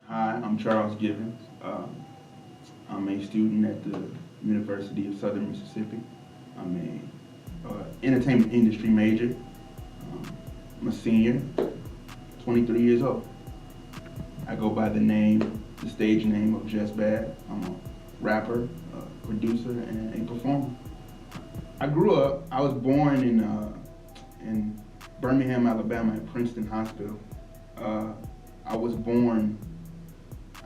Hi, I'm Charles Givens. I'm a student at the University of Southern Mississippi. I'm a entertainment industry major. I'm a senior, 23 years old. I go by the stage name of JusBadd. I'm a rapper, a producer, and a performer. I was born in Birmingham, Alabama at Princeton Hospital. I was born,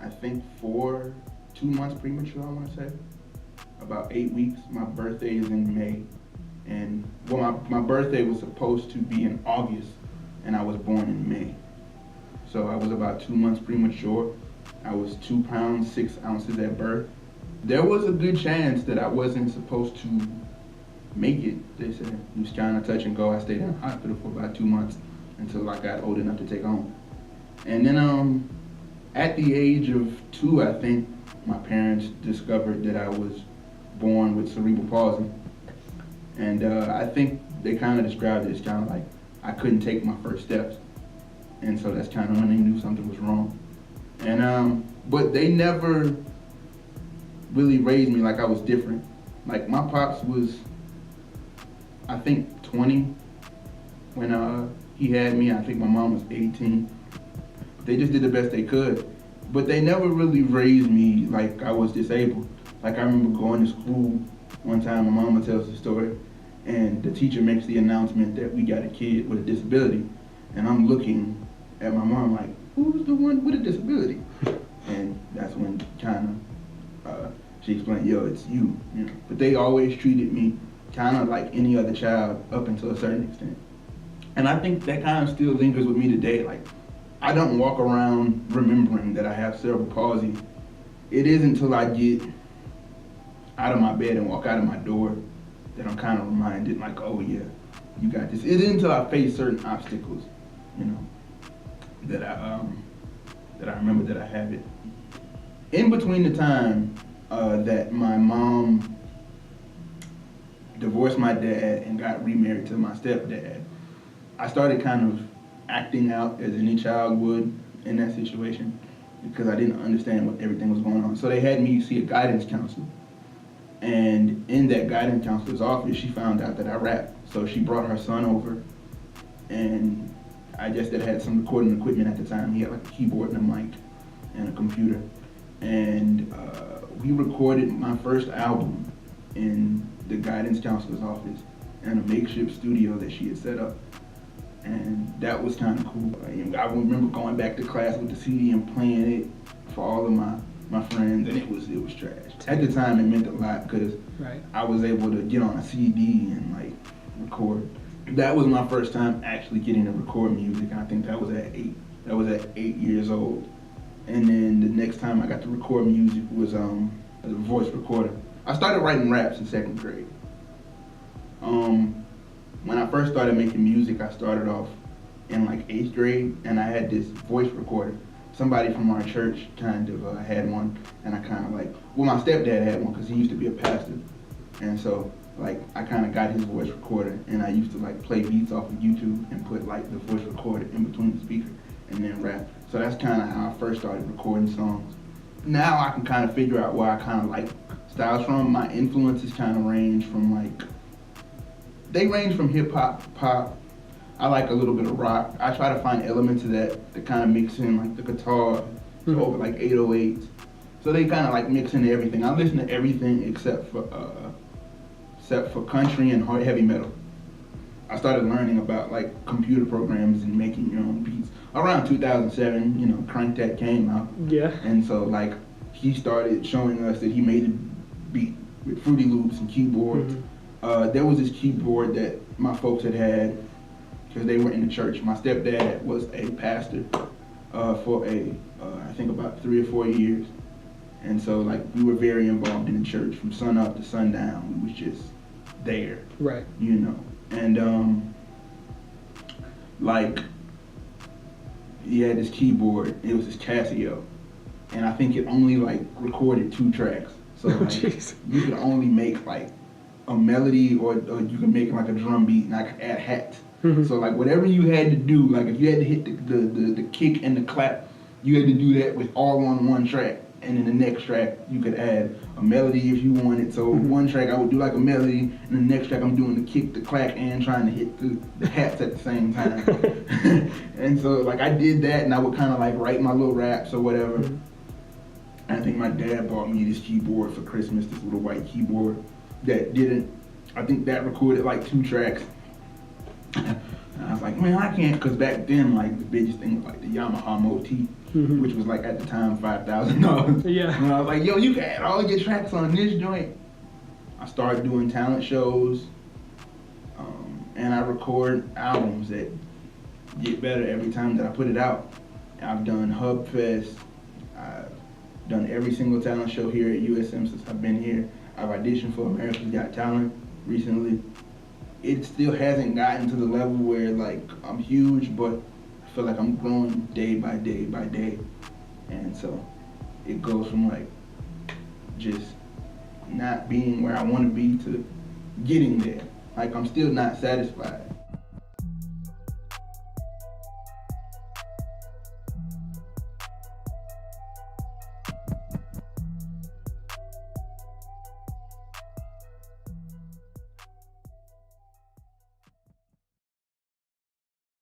I think 2 months premature, I want to say. About 8 weeks. My birthday is in May. And well, my birthday was supposed to be in August, and I was born in May. So I was about 2 months premature. I was 2 pounds, 6 ounces at birth. There was a good chance that I wasn't supposed to make it, they said. It was kind of touch and go. I stayed in the hospital for about 2 months until I got old enough to take home. And then at the age of 2, I think, my parents discovered that I was born with cerebral palsy. And I think they kind of described it as kind of like I couldn't take my first steps. And so that's kind of when they knew something was wrong. And but they never really raised me like I was different. Like my pops was, I think 20 when he had me. I think my mom was 18. They just did the best they could. But they never really raised me like I was disabled. Like I remember going to school one time, my mama tells the story, and the teacher makes the announcement that we got a kid with a disability. And I'm looking at my mom like, who's the one with a disability? And that's when she explained, yo, it's you. But they always treated me kind of like any other child up until a certain extent. And I think that kind of still lingers with me today. Like, I don't walk around remembering that I have cerebral palsy. It isn't until I get out of my bed and walk out of my door that I'm kind of reminded, like, oh yeah, you got this. It isn't until I face certain obstacles, that I remember that I have it. In between the time that my mom divorced my dad and got remarried to my stepdad, I started kind of acting out as any child would in that situation because I didn't understand what everything was going on. So they had me see a guidance counselor. And in that guidance counselor's office, she found out that I rap. So she brought her son over, and I guess that had some recording equipment at the time. He had like a keyboard and a mic and a computer. And we recorded my first album in the guidance counselor's office in a makeshift studio that she had set up. And that was kind of cool. I remember going back to class with the CD and playing it for all of my friends, and it was trash. At the time, it meant a lot because I was able to get on a CD and like record. That was my first time actually getting to record music. I think that was at 8. That was at 8 years old. And then the next time I got to record music was as a voice recorder. I started writing raps in 2nd grade. When I first started making music, I started off in like 8th grade, and I had this voice recorder. Somebody from our church kind of had one, and I kind of my stepdad had one because he used to be a pastor. And so like I kind of got his voice recorder, and I used to like play beats off of YouTube and put like the voice recorder in between the speaker and then rap. So that's kind of how I first started recording songs. Now I can kind of figure out where I kind of like styles from. My influences kind of range from hip hop, pop. I like a little bit of rock. I try to find elements of that kind of mix in like the guitar over like 808s. So they kind of like mix into everything. I listen to everything except for country and heavy metal. I started learning about like computer programs and making your own beats around 2007. Crank That came out. Yeah. And so like he started showing us that he made a beat with Fruity Loops and keyboards. There was this keyboard that my folks had because they were in the church. My stepdad was a pastor for I think about 3 or 4 years. And so like we were very involved in the church from sun up to sundown. We was just there. Right. And like he had this keyboard. It was this Casio. And I think it only like recorded 2 tracks. So like you could only make like a melody, or you can make like a drum beat, and I could add hats. Mm-hmm. So like whatever you had to do, like if you had to hit the kick and the clap, you had to do that with all on one track. And in the next track, you could add a melody if you wanted. So one track I would do like a melody, and the next track I'm doing the kick, the clap, and trying to hit the hats at the same time. And so like I did that, and I would kind of like write my little raps or whatever. I think my dad bought me this keyboard for Christmas, this little white keyboard I think that recorded like 2 tracks. And I was like, man, I can't, because back then, like, the biggest thing was like the Yamaha Moti, which was like at the time $5,000. Yeah. And I was like, yo, you can add all your tracks on this joint. I started doing talent shows, and I record albums that get better every time that I put it out. I've done Hub Fest. I've done every single talent show here at USM since I've been here. I've auditioned for America's Got Talent recently. It still hasn't gotten to the level where like I'm huge, but I feel like I'm growing day by day by day. And so it goes from like just not being where I want to be to getting there. Like I'm still not satisfied.